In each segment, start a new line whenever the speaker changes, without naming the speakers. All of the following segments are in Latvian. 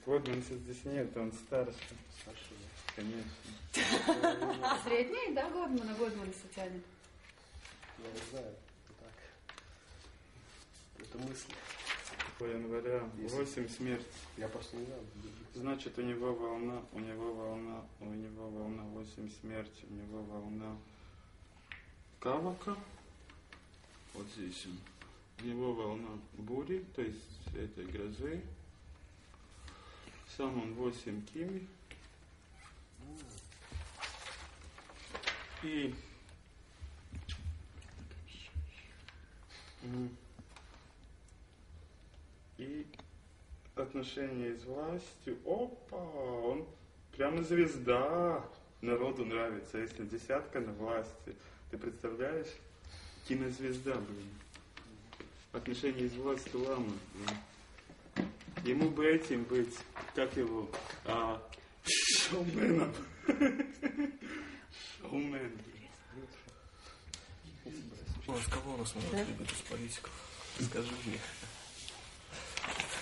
Водманса здесь нет, он старше.
Старше, да?
Конечно.
Средний, да, Годманса тянет?
Я не знаю, так. Это мысль.
По января 8 смерть.
Я просто не знаю.
Значит, у него волна 8 смерти, у него волна Кавака. Вот здесь он. У него волна бури, то есть этой грозы. Сам он 8 кими. И отношения с властью. Опа! Он прямо звезда. Народу нравится. Если десятка на власти. Ты представляешь? Кинозвезда, блин. Отношения с властью ламы. Ему бы этим быть, как его, шоуменом. Шоумен.
С кого у нас народ любит из политиков? Скажи мне.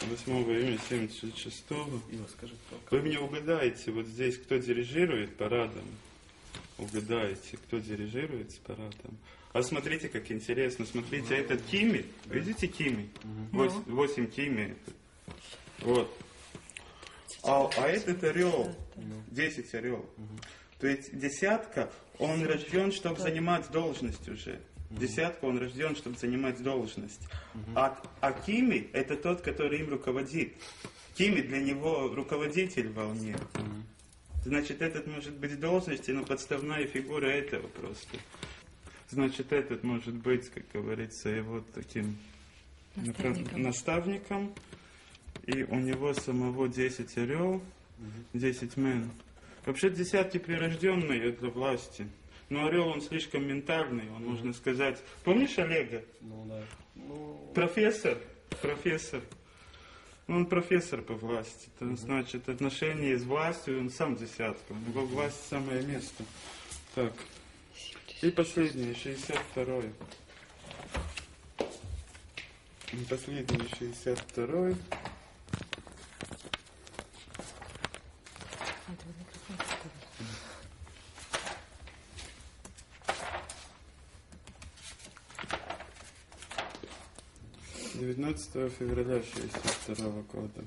8 июня 76-го.
Ива, скажи, кто?
Вы мне угадаете, вот здесь кто дирижирует парадом? Угадаете, кто дирижирует с парадом? А смотрите, как интересно. Смотрите, этот Кими. Видите Кими? 8 Кими. Вот. А этот орел, 10 орел. То есть десятка, он рожден, чтобы занимать должность уже. Десятка, он рожден, чтобы занимать должность. А Кими, это тот, который им руководит. Кими для него руководитель в волне. Значит, этот может быть в должности, но подставная фигура этого просто. Значит, этот может быть, как говорится, его таким наставником. И у него самого 10 орел, 10 мен. Вообще десятки прирожденные для власти. Но орел он слишком ментальный, он можно сказать. Помнишь Олега?
Ну да.
Профессор. Он профессор по власти. Это значит отношения с властью, он сам десятка. У него власть самое место. Так. И последний, 62-й. И последний, 62-й. 19 февраля 62 года.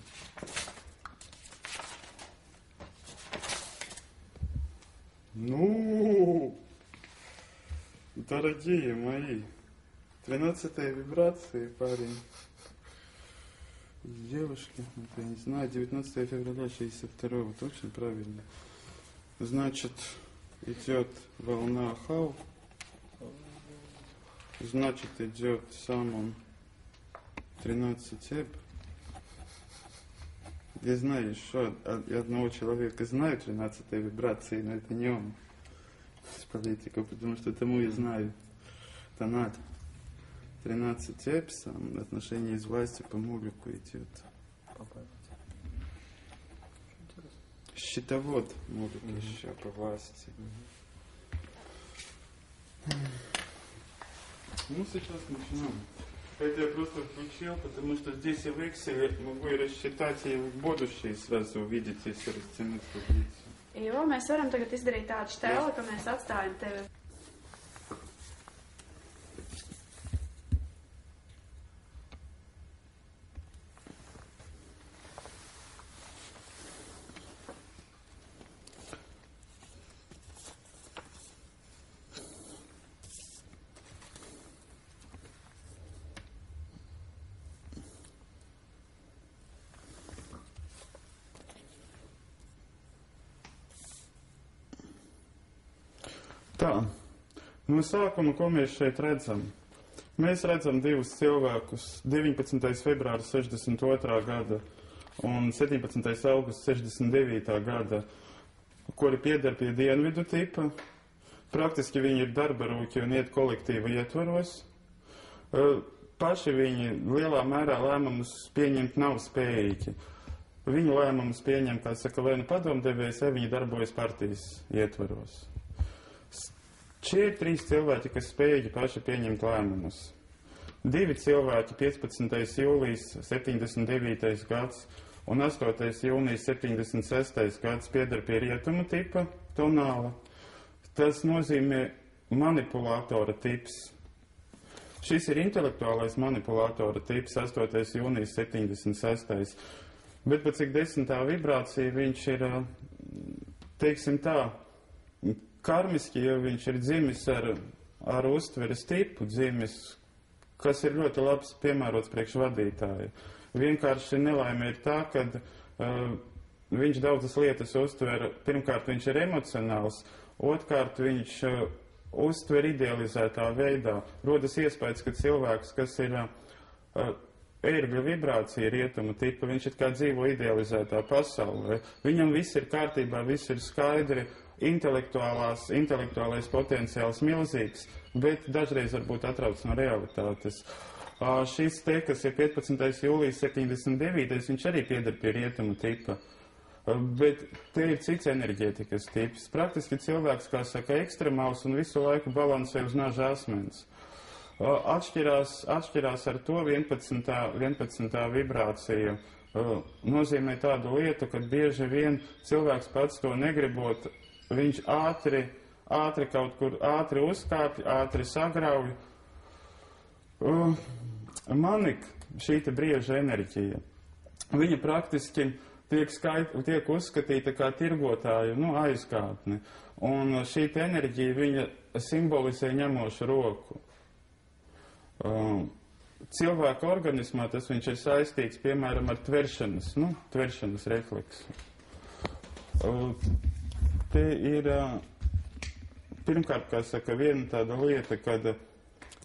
Ну, дорогие мои, 13-я вибрация, парень. Девушки, это я не знаю, 19 февраля 62-го, точно правильно. Значит, идет волна Хау. Значит, идет сам он 13 эб. Я знаю еще одного человека, знаю 13-й вибрации, но это не он с политиков, потому что тому я знаю. Это надо. 13 эб, сам отношения с властью по Мулику идет. Счетовод Мулик еще по власти. Ну, сейчас начнем. Это я просто включил, потому что здесь я в Excel могу и рассчитать, и в будущее сразу увидеть, если растянуть таблицу.
Jo, mēs varam tagad izdarīt tādu stēlu, ka mēs atstājam tevi.
Tā, no sākuma, ko mēs šeit redzam? Mēs redzam divus cilvēkus, 19. februāra 62. gada un 17. augusts 69. gada, kuri pieder pie dienvidu tipa. Praktiski viņi ir darba rūki un iet kolektīva ietvaros. Paši viņi lielā mērā lēmumus pieņemt nav spējīgi. Viņu lēmumus pieņem, kā saka, vai nu padomdevējs, vai viņi darbojas partijas ietvaros. Šie ir trīs cilvēki, kas spējīgi paši pieņemt lēmumus. Divi cilvēki, 15. jūlijas 79. gads un 8. jūnijas 76. gads pieder pie rietumu tipa tonāla. Tas nozīmē manipulātora tips. Šis ir intelektuālais manipulātora tips, 8. jūnijas 76. Bet pat cik 10. vibrācija viņš ir, teiksim tā, karmiski, jo viņš ir dzimis ar uztveres tipu, dzimis, kas ir ļoti labs piemērots priekš vadītāju. Vienkārši nelaime ir tā, kad viņš daudzas lietas uztver, pirmkārt viņš ir emocionāls, otrkārt viņš uztver idealizētā veidā. Rodas iespējas, ka cilvēks, kas ir ērgļa vibrācija rietumu tipa, viņš it kā dzīvo idealizētā pasaulē. Viņam viss ir kārtībā, viss ir skaidri, intelektuālais potenciāls milzīgs, bet dažreiz varbūt atrauc no realitātes. Šis te, kas ir 15. jūlijas 79. viņš arī pieder pie rietumu tipa. Bet te ir cits enerģētikas tips. Praktiski cilvēks, kā saka, ekstremāls un visu laiku balansē uz naža asmens. Atšķirās ar to 11. vibrācija. Nozīmē tādu lietu, ka bieži vien cilvēks pats to negribot, viņš ātri kaut kur uzkāpj, ātri sagrauj. Manik, šī te brieža enerģija, viņa praktiski tiek uzskatīta kā tirgotāja, aizkārtne. Un šī enerģija, viņa simbolizē ņemošu roku. Cilvēka organismā tas viņš ir saistīts, piemēram, ar tveršanas refleksu. Te ir, pirmkārt, kā saka, viena tāda lieta, kad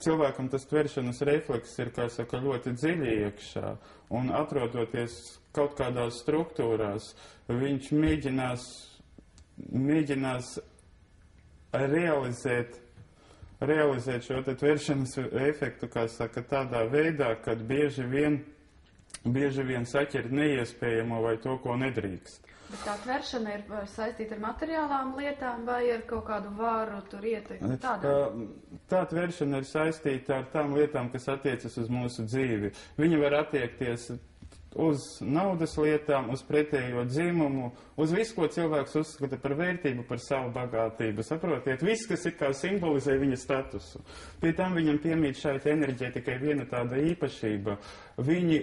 cilvēkam tas tveršanas refleks ir, kā saka, ļoti dziļi iekšā, un atrodoties kaut kādās struktūrās, viņš mēģinās realizēt šo te tveršanas efektu, kā saka, tādā veidā, kad bieži vien saķer neiespējamo vai to, ko nedrīkst.
Bet tā tveršana ir saistīta ar materiālām lietām vai ar kaut kādu varu tur ietekmi?
Tā tveršana ir saistīta ar tām lietām, kas attiecas uz mūsu dzīvi. Viņa var attiekties uz naudas lietām, uz pretējo dzimumu, uz visu, ko cilvēks uzskata par vērtību, par savu bagātību. Saprotiet, viss, kas ir kā simbolizē viņa statusu. Pie tam viņam piemīt šai enerģētikai viena tāda īpašība. Viņi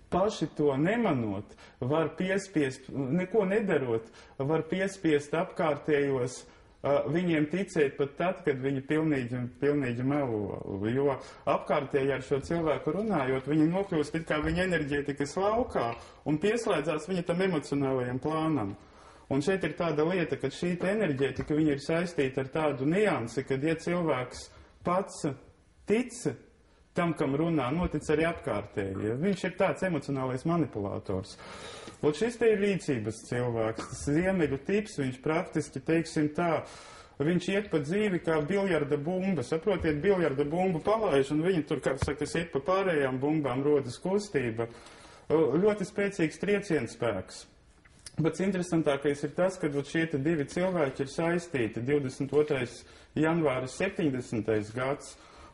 paši to nemanot, var piespiest, neko nedarot, var piespiest apkārtējos viņiem ticēt pat tad, kad viņi pilnīgi melo. Jo apkārtēji ar šo cilvēku runājot, viņi nokļūst it kā viņa enerģētikas laukā un pieslēdzās viņa tam emocionālajam plānam. Un šeit ir tāda lieta, ka šī enerģētika viņa ir saistīta ar tādu niansi, kad ja cilvēks pats tic tam, kam runā, notic arī apkārtēji. Viņš ir tāds emocionālais manipulators. Un šis te ir rīcības cilvēks, tas ziemeļu tips, viņš praktiski, teiksim tā, viņš iet pa dzīvi kā biljarda bumba. Saprotiet, biljarda bumbu palaiž, un viņi tur, kā saka, iet pa pārējām bumbām, rodas kustība. Ļoti spēcīgs triecienspēks. Pats interesantākais ir tas, ka šie divi cilvēki ir saistīti 22. janvāris 70. gads,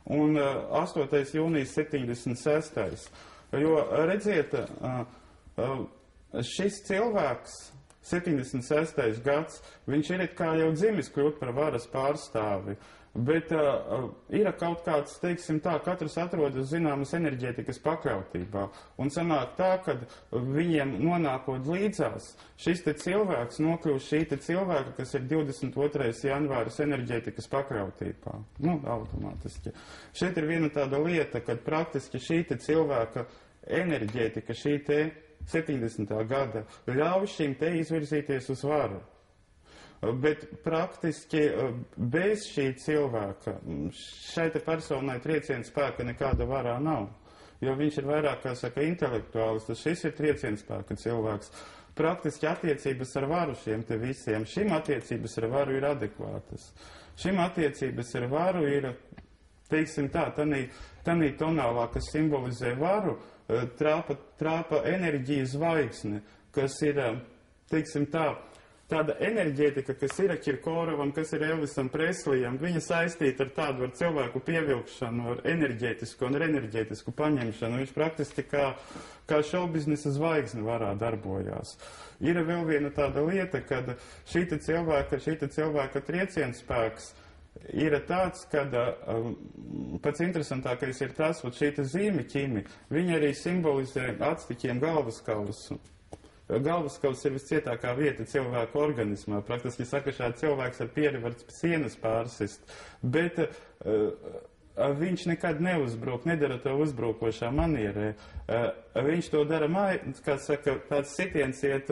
un 8. jūnijas 76. Jo, redziet, šis cilvēks, 76. gads, viņš ir kā jau dzimis kļūt par varas pārstāvi, bet ir kaut kāds, teiksim tā, katrs atrodas zināmas enerģētikas pakļautībā, un sanāk tā, kad viņiem nonākot līdzās, šis te cilvēks nokļūst šī te cilvēka, kas ir 22. janvāris enerģētikas pakļautībā. Automātiski. Šeit ir viena tāda lieta, kad praktiski šī te cilvēka enerģētika, šī te 70. gada, ļauj šim te izvirzīties uz varu. Bet praktiski bez šī cilvēka, šai te personai trieciena spēka nekāda varā nav. Jo viņš ir vairāk, kā saka, intelektuālis, tad šis ir trieciena spēka cilvēks. Praktiski attiecības ar varu šiem te visiem, šim attiecības ar varu ir adekvātas. Šim attiecības ar varu ir, teiksim tā, tanī tonālā, kas simbolizē varu, trāpa enerģijas zvaigzne, kas ir, teiksim tā, tāda enerģētika, kas ir Kirkoravam, kas ir Elvisam Preslijam, viņa saistīta ar tādu ar cilvēku pievilkšanu, ar enerģētisku un ar enerģētisku paņemšanu. Viņš praktiski kā šovbiznesa zvaigzne varā darbojās. Ir vēl viena tāda lieta, kad šīta cilvēka triecienspēks ir tāds, kad pats interesantākais ir tas, ka šīta zīme ķimi, viņa arī simbolizē actiķiem galvaskausu. Galvaskauss ir viscietākā vieta cilvēku organismā. Praktiski saka, šāds cilvēks ar pieri var sienas pārsist, bet viņš nekad neuzbruk, nedara to uzbrukošā manierē. Viņš to dara kā saka, tāds sitiens iet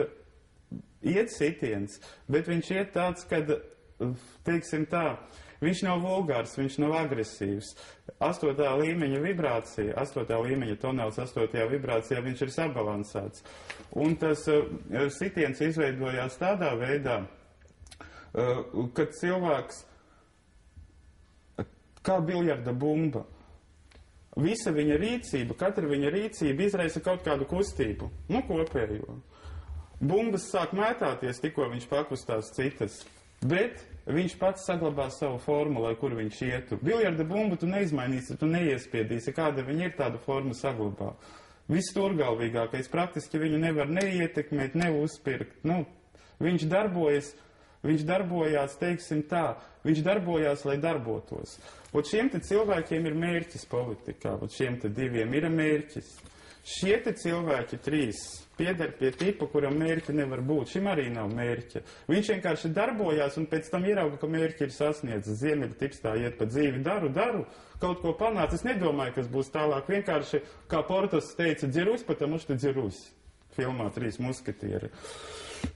sitiens, bet viņš iet tāds, kad, teiksim tā, viņš nav vulgārs, viņš nav agresīvs. 8. līmeņa vibrācija, 8. līmeņa tonāls 8. vibrācijā viņš ir sabalansēts. Un tas sitiens izveidojās tādā veidā, kad cilvēks, kā biljarda bumba, visa viņa rīcība, katra viņa rīcība izraisa kaut kādu kustību, kopējo. Bumbas sāk mētāties, tikko viņš pakustās citas, bet viņš pats saglabā savu formu, lai kur viņš ietu. Biljarda bumbu tu neizmainīsi, tu neiespiedīsi, kāda viņa ir, tādu formu saglabā. Viss turgalvīgākais, praktiski viņu nevar neietekmēt, neuzpirkt. Viņš darbojās, teiksim tā, viņš darbojās, lai darbotos. Un šiem te cilvēkiem ir mērķis politikā, un šiem te diviem ir mērķis. Šie te cilvēki 3 pieder pie tipa, kuram mērķa nevar būt. Šim arī nav mērķa. Viņš vienkārši darbojās un pēc tam ierauga, ka mērķi ir sasniedzis. Ziemeļa tips tā iet pa dzīvi, daru, kaut ko panāc. Es nedomāju, kas būs tālāk. Vienkārši, kā Portas teica, dzirus, потому что dzirus. Filmā 3 musketieri.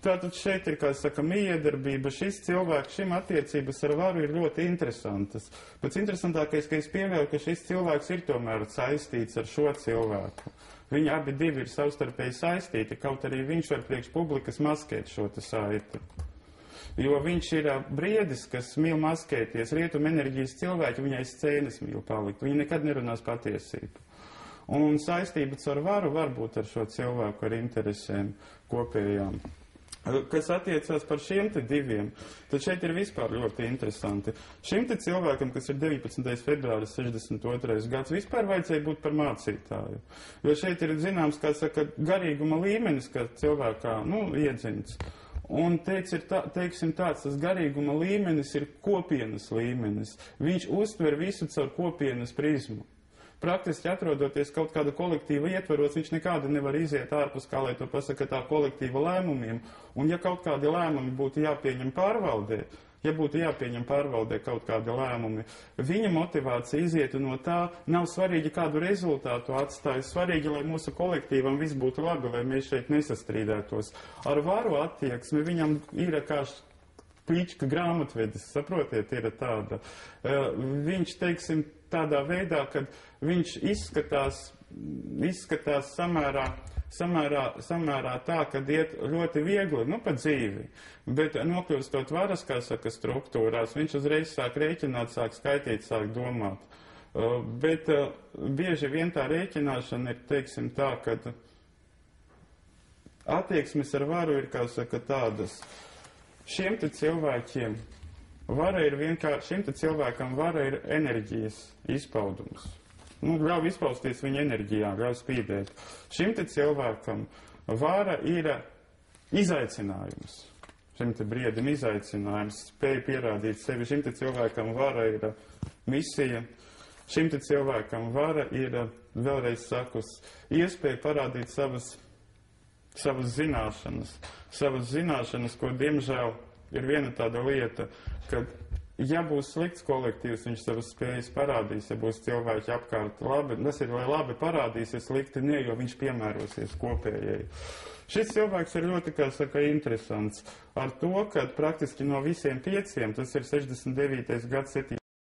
Tātad šeit ir, kā saka, miedarbība. Šis cilvēks, šim attiecības ar varu ir ļoti interesantas. Pats interesantākais, ka es pievēlu, ka šis cilvēks ir tomēr saistīts ar šo cilvēku. Viņi abi divi ir savstarpēji saistīti, kaut arī viņš var priekš publikas maskēt šo te saiti. Jo viņš ir briedis, kas mīl maskēties. Rietuma enerģijas cilvēki viņai scēnas mīl palikt. Viņi nekad nerunās patiesību. Un saistība ar varu var būt ar šo cilvēku, ar interesēm kopējām. Kas attiecās par šiem te diviem, tad šeit ir vispār ļoti interesanti. Šim te cilvēkam, kas ir 19. februāris 62. gads, vispār vajadzēja būt par mācītāju. Jo šeit ir zināms, kā saka, garīguma līmenis, kā cilvēkā, iedzimts. Un teiksim tāds, tas garīguma līmenis ir kopienas līmenis. Viņš uztver visu caur kopienas prizmu. Praktiski atrodoties kaut kāda kolektīva ietvaros, viņš nekādi nevar iziet ārpus, kā lai to pasaka, tā kolektīva lēmumiem. Un ja kaut kādi lēmumi būtu jāpieņem pārvaldē, kaut kādi lēmumi, viņa motivācija izietu no tā, nav svarīgi kādu rezultātu atstāja, svarīgi, lai mūsu kolektīvam viss būtu labi, lai mēs šeit nesastrīdētos. Ar varu attieksmi viņam ir kā Plička grāmatvedis, saprotiet, ir tāda. Viņš, teiksim, tādā veidā, kad viņš izskatās samērā tā, kad iet ļoti viegli, pa dzīvi, bet nokļūstot varas, kā saka, struktūrās, viņš uzreiz sāk rēķināt, sāk skaitīt, sāk domāt. Bet bieži vien tā rēķināšana ir, teiksim tā, kad attieksmes ar varu ir, kā saka, tādas. Šiem te cilvēkiem šim te cilvēkam vara ir enerģijas izpaudums. Ļauj izpausties viņa enerģijā, ļauj spīdēt. Šim te cilvēkam vara ir izaicinājums. Šim te briedim izaicinājums, spēja pierādīt sevi. Šim te cilvēkam vara ir misija. Šim te cilvēkam vara ir, vēlreiz sakus, iespēja parādīt savas zināšanas, ko, diemžēl, ir viena tāda lieta, ka, ja būs slikts kolektīvs, viņš savas spējas parādīs, ja būs cilvēki apkārt labi, tas ir, lai labi parādīsies, slikti ne, jo viņš piemērosies kopējai. Šis cilvēks ir ļoti, kā saka, interesants ar to, ka praktiski no visiem 5, tas ir 69. gads 7.